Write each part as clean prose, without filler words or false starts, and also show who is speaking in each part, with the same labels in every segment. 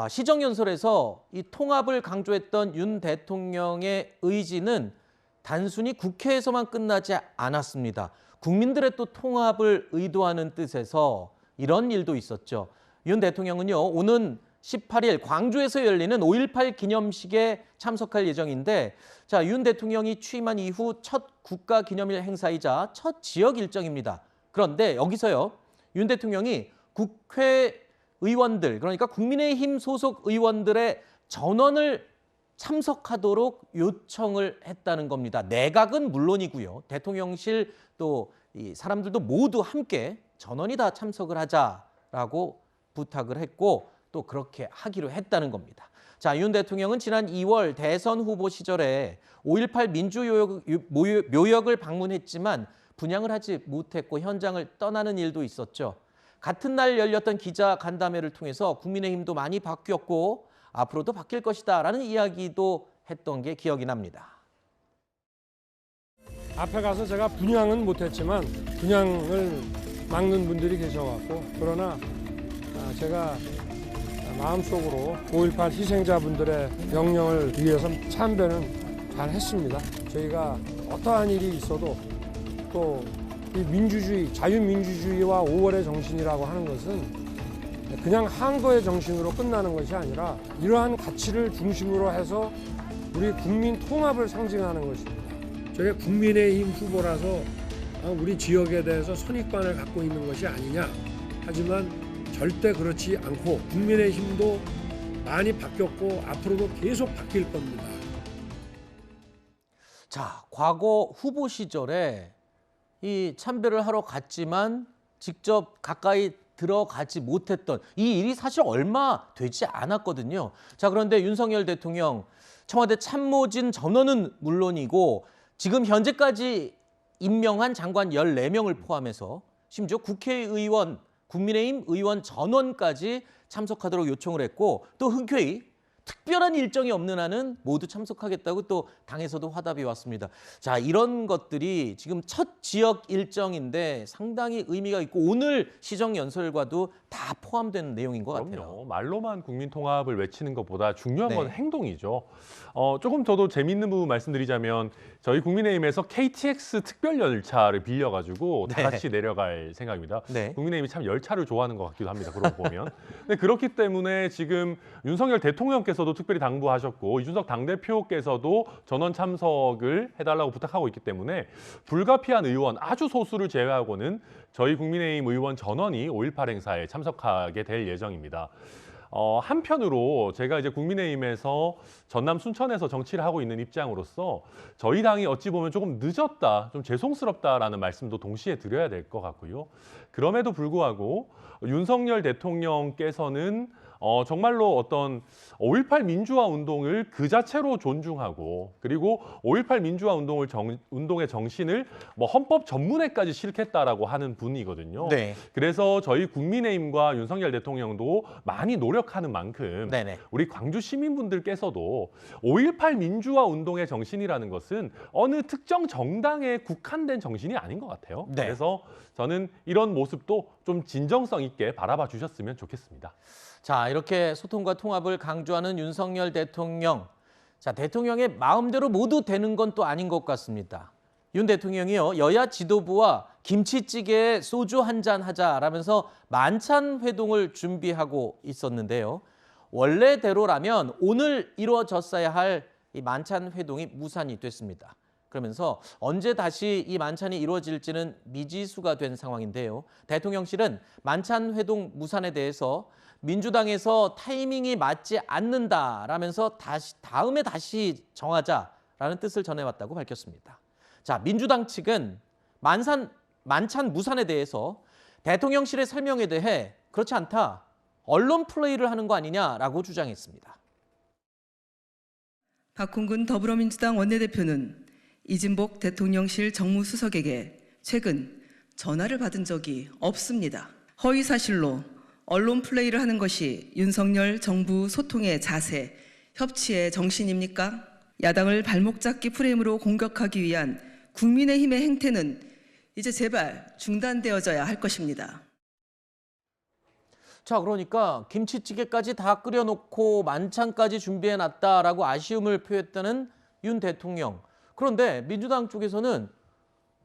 Speaker 1: 시정연설에서 이 통합을 강조했던 윤 대통령의 의지는 단순히 국회에서만 끝나지 않았습니다. 국민들의 또 통합을 의도하는 뜻에서 이런 일도 있었죠. 윤 대통령은요, 오는 18일 광주에서 열리는 5.18 기념식에 참석할 예정인데, 자, 윤 대통령이 취임한 이후 첫 국가기념일 행사이자 첫 지역 일정입니다. 그런데 여기서요, 윤 대통령이 국회의원들, 그러니까 국민의힘 소속 의원들의 전원을 참석하도록 요청을 했다는 겁니다. 내각은 물론이고요. 대통령실 또 이 사람들도 모두 함께 전원이 다 참석을 하자라고 부탁을 했고 또 그렇게 하기로 했다는 겁니다. 자, 윤 대통령은 지난 2월 대선 후보 시절에 5.18 민주묘역을 방문했지만 분향을 하지 못했고 현장을 떠나는 일도 있었죠. 같은 날 열렸던 기자 간담회를 통해서 국민의힘도 많이 바뀌었고 앞으로도 바뀔 것이다라는 이야기도 했던 게 기억이 납니다.
Speaker 2: 앞에 가서 제가 분향은 못했지만 분향을 막는 분들이 계셔갖고 그러나 제가 마음속으로 5.18 희생자분들의 명령을 위해서 참배는 잘 했습니다. 저희가 어떠한 일이 있어도 또 이 민주주의, 자유민주주의와 5월의 정신이라고 하는 것은 그냥 항거의 정신으로 끝나는 것이 아니라 이러한 가치를 중심으로 해서 우리 국민 통합을 상징하는 것입니다. 저게 국민의힘 후보라서 우리 지역에 대해서 선입관을 갖고 있는 것이 아니냐. 하지만 절대 그렇지 않고 국민의힘도 많이 바뀌었고 앞으로도 계속 바뀔 겁니다.
Speaker 1: 자, 과거 후보 시절에 이 참배를 하러 갔지만 직접 가까이 들어가지 못했던 이 일이 사실 얼마 되지 않았거든요. 자, 그런데 윤석열 대통령 청와대 참모진 전원은 물론이고 지금 현재까지 임명한 장관 14명을 포함해서 심지어 국회의원, 국민의힘 의원 전원까지 참석하도록 요청을 했고 또 흔쾌히 특별한 일정이 없는 한은 모두 참석하겠다고 또 당에서도 화답이 왔습니다. 자, 이런 것들이 지금 첫 지역 일정인데 상당히 의미가 있고 오늘 시정연설과도 다 포함된 내용인 것 같아요.
Speaker 3: 그럼요. 말로만 국민 통합을 외치는 것보다 중요한 건
Speaker 1: 네.
Speaker 3: 행동이죠. 조금 저도 재밌는 부분 말씀드리자면 저희 국민의힘에서 KTX 특별 열차를 빌려가지고 다
Speaker 1: 네.
Speaker 3: 같이 내려갈 생각입니다.
Speaker 1: 네.
Speaker 3: 국민의힘이 참 열차를 좋아하는 것 같기도 합니다. 그러고 보면. 근데 그렇기 때문에 지금 윤석열 대통령께서도 특별히 당부하셨고 이준석 당대표께서도 전원 참석을 해달라고 부탁하고 있기 때문에 불가피한 의원 아주 소수를 제외하고는 저희 국민의힘 의원 전원이 5.18 행사에 참석하게 될 예정입니다. 한편으로 제가 이제 국민의힘에서 전남 순천에서 정치를 하고 있는 입장으로서 저희 당이 어찌 보면 조금 늦었다, 좀 죄송스럽다라는 말씀도 동시에 드려야 될 것 같고요. 그럼에도 불구하고 윤석열 대통령께서는 정말로 어떤 5.18 민주화 운동을 그 자체로 존중하고 그리고 5.18 민주화 운동의 정신을 헌법 전문에까지 실겠다라고 하는 분이거든요.
Speaker 1: 네.
Speaker 3: 그래서 저희 국민의힘과 윤석열 대통령도 많이 노력하는 만큼
Speaker 1: 네네.
Speaker 3: 우리 광주 시민분들께서도 5.18 민주화 운동의 정신이라는 것은 어느 특정 정당에 국한된 정신이 아닌 것 같아요.
Speaker 1: 네.
Speaker 3: 그래서 저는 이런 모습도 좀 진정성 있게 바라봐 주셨으면 좋겠습니다.
Speaker 1: 자, 이렇게 소통과 통합을 강조하는 윤석열 대통령. 자, 대통령의 마음대로 모두 되는 건 또 아닌 것 같습니다. 윤 대통령이요, 여야 지도부와 김치찌개에 소주 한잔 하자라면서 만찬 회동을 준비하고 있었는데요. 원래대로라면 오늘 이루어졌어야 할 이 만찬 회동이 무산이 됐습니다. 그러면서 언제 다시 이 만찬이 이루어질지는 미지수가 된 상황인데요. 대통령실은 만찬 회동 무산에 대해서 민주당에서 타이밍이 맞지 않는다라면서 다음에 다시 정하자라는 뜻을 전해왔다고 밝혔습니다. 자, 민주당 측은 만찬 무산에 대해서 대통령실의 설명에 대해 그렇지 않다, 언론 플레이를 하는 거 아니냐라고 주장했습니다.
Speaker 4: 박홍근 더불어민주당 원내대표는 이진복 대통령실 정무수석에게 최근 전화를 받은 적이 없습니다. 허위사실로 언론 플레이를 하는 것이 윤석열 정부 소통의 자세, 협치의 정신입니까? 야당을 발목 잡기 프레임으로 공격하기 위한 국민의힘의 행태는 이제 제발 중단되어져야 할 것입니다.
Speaker 1: 자, 그러니까 김치찌개까지 다 끓여놓고 만찬까지 준비해놨다라고 아쉬움을 표했다는 윤 대통령. 그런데 민주당 쪽에서는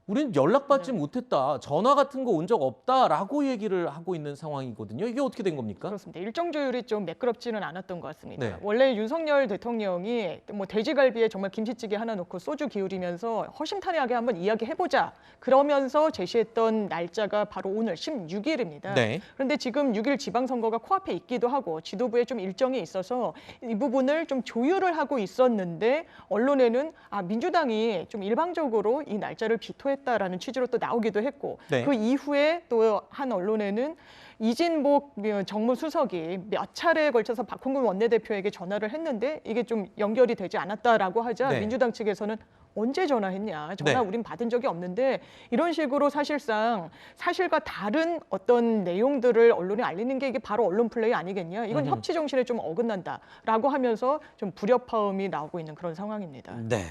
Speaker 1: 우린 연락받지 못했다. 전화 같은 거 온 적 없다라고 얘기를 하고 있는 상황이거든요. 이게 어떻게 된 겁니까?
Speaker 5: 그렇습니다. 일정 조율이 좀 매끄럽지는 않았던 것 같습니다.
Speaker 1: 네.
Speaker 5: 원래 윤석열 대통령이 뭐 돼지갈비에 정말 김치찌개 하나 넣고 소주 기울이면서 허심탄회하게 한번 이야기해보자. 그러면서 제시했던 날짜가 바로 오늘 16일입니다.
Speaker 1: 네.
Speaker 5: 그런데 지금 6일 지방선거가 코앞에 있기도 하고 지도부에 좀 일정이 있어서 이 부분을 좀 조율을 하고 있었는데 언론에는 민주당이 좀 일방적으로 이 날짜를 비토했다라는 취지로 또 나오기도 했고
Speaker 1: 네.
Speaker 5: 그 이후에 또 한 언론에는 이진복 정무수석이 몇 차례에 걸쳐서 박홍근 원내대표에게 전화를 했는데 이게 좀 연결이 되지 않았다라고 하자
Speaker 1: 네.
Speaker 5: 민주당 측에서는 언제 전화했냐? 전화
Speaker 1: 네.
Speaker 5: 우린 받은 적이 없는데 이런 식으로 사실상 사실과 다른 어떤 내용들을 언론에 알리는 게 이게 바로 언론 플레이 아니겠냐? 이건 협치 정신에 좀 어긋난다라고 하면서 좀 불협화음이 나오고 있는 그런 상황입니다.
Speaker 1: 네.